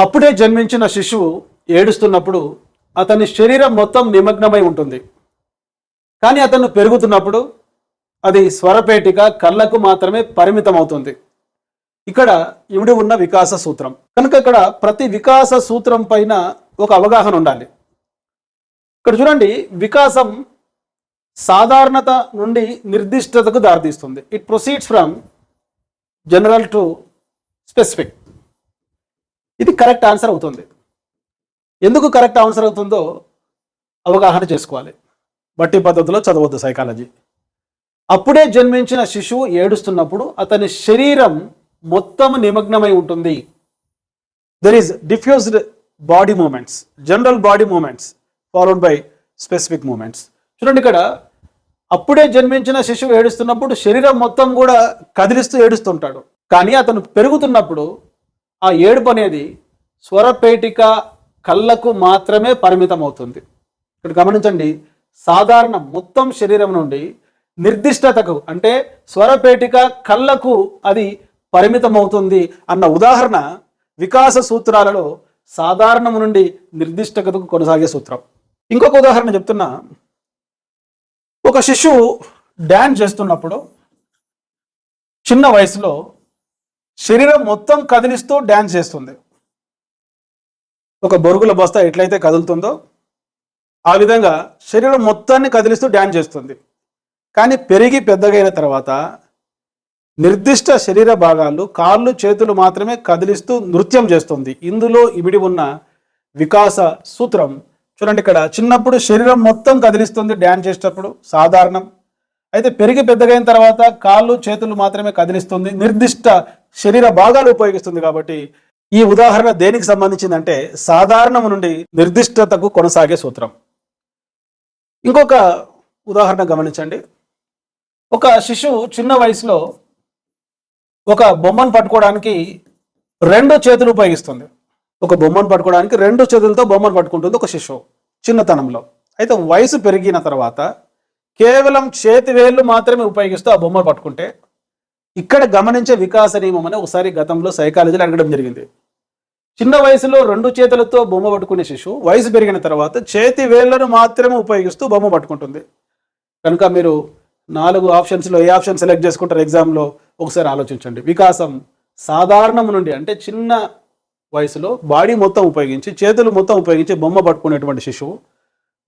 అప్పుడే జన్మించిన శిశువు ఏడుస్తున్నప్పుడు అతని శరీరం మొత్తం నిమగ్నమై ఉంటుంది. కానీ అతను పెరుగుతున్నప్పుడు అది స్వరపేటిక కళ్ళకు మాత్రమే పరిమితం అవుతుంది. ఇక్కడ ఇమిడి ఉన్న వికాస సూత్రం కనుక ఇక్కడ ప్రతి వికాస సూత్రం పైన ఒక అవగాహన ఉండాలి. ఇక్కడ చూడండి, వికాసం సాధారణత నుండి నిర్దిష్టతకు దారితీస్తుంది. It proceeds from general to specific. ఇది కరెక్ట్ ఆన్సర్ అవుతుంది. ఎందుకు కరెక్ట్ ఆన్సర్ అవుతుందో అవగాహన చేసుకోవాలి. బట్టి పద్ధతిలో చదవద్దు సైకాలజీ. అప్పుడే జన్మించిన శిశువు ఏడుస్తున్నప్పుడు అతని శరీరం మొత్తం నిమగ్నమై ఉంటుంది. There is diffused body movements, general body movements followed by specific movements. చూడండి, ఇక్కడ అప్పుడే జన్మించిన శిశువు ఏడుస్తున్నప్పుడు శరీరం మొత్తం కూడా కదిలిస్తూ ఏడుస్తుంటాడు. కానీ అతను పెరుగుతున్నప్పుడు ఆ ఏడుపు అనేది స్వరపేటిక కళ్ళకు మాత్రమే పరిమితం అవుతుంది. ఇక్కడ గమనించండి, సాధారణ మొత్తం శరీరం నుండి నిర్దిష్టతకు అంటే స్వరపేటిక కళ్ళకు అది పరిమితం అవుతుంది అన్న ఉదాహరణ వికాస సూత్రాలలో సాధారణం నుండి నిర్దిష్టతకు కొనసాగే సూత్రం. ఇంకొక ఉదాహరణ చెప్తున్నా. ఒక శిశువు డ్యాన్స్ చేస్తున్నప్పుడు చిన్న వయసులో శరీరం మొత్తం కదిలిస్తూ డ్యాన్స్ చేస్తుంది. ఒక బొరుగుల బస్తా ఎట్లయితే కదులుతుందో ఆ విధంగా శరీరం మొత్తాన్ని కదిలిస్తూ డ్యాన్స్ చేస్తుంది. కానీ పెరిగి పెద్దగైన తర్వాత నిర్దిష్ట శరీర భాగాలు కాళ్ళు చేతులు మాత్రమే కదిలిస్తూ నృత్యం చేస్తుంది. ఇందులో ఇమిడి ఉన్న వికాస సూత్రం చూడండి. ఇక్కడ చిన్నప్పుడు శరీరం మొత్తం కదిలిస్తుంది డ్యాన్స్ చేసేటప్పుడు, సాధారణం. అయితే పెరిగి పెద్దగైన తర్వాత కాళ్ళు చేతులు మాత్రమే కదిలిస్తుంది, నిర్దిష్ట శరీర భాగాలు ఉపయోగిస్తుంది. కాబట్టి ఈ ఉదాహరణ దేనికి సంబంధించిందంటే సాధారణం నుండి నిర్దిష్టతకు కొనసాగే సూత్రం. ఇంకొక ఉదాహరణ గమనించండి. ఒక శిశువు చిన్న వయసులో ఒక బొమ్మను పట్టుకోవడానికి 2 చేతులు ఉపయోగిస్తుంది. ఒక బొమ్మను పట్టుకోవడానికి 2 చేతులతో బొమ్మను పట్టుకుంటుంది ఒక శిశువు చిన్నతనంలో. అయితే వయసు పెరిగిన తర్వాత కేవలం చేతి వేళ్ళు మాత్రమే ఉపయోగిస్తూ ఆ బొమ్మను పట్టుకుంటే ఇక్కడ గమనించే వికాస నియమం అని ఒకసారి గతంలో సైకాలజీలో అడగడం జరిగింది. చిన్న వయసులో 2 చేతులతో బొమ్మ పట్టుకునే శిశువు వయసు పెరిగిన తర్వాత చేతి వేళ్లను మాత్రమే ఉపయోగిస్తూ బొమ్మ పట్టుకుంటుంది. కనుక మీరు 4 ఆప్షన్స్లో ఏ ఆప్షన్ సెలెక్ట్ చేసుకుంటారు ఎగ్జామ్లో ఒకసారి ఆలోచించండి. వికాసం సాధారణం నుండి అంటే చిన్న వయసులో బాడీ మొత్తం ఉపయోగించి చేతులు మొత్తం ఉపయోగించి బొమ్మ పట్టుకునేటువంటి శిశువు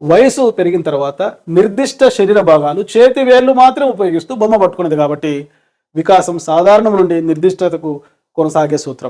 వయసు పెరిగిన తర్వాత నిర్దిష్ట శరీర భాగాలు చేతి వేళ్ళు మాత్రం ఉపయోగిస్తూ బొమ్మ పట్టుకునేది. కాబట్టి వికాసం సాధారణం నుండి నిర్దిష్టతకు కొనసాగే సూత్రం.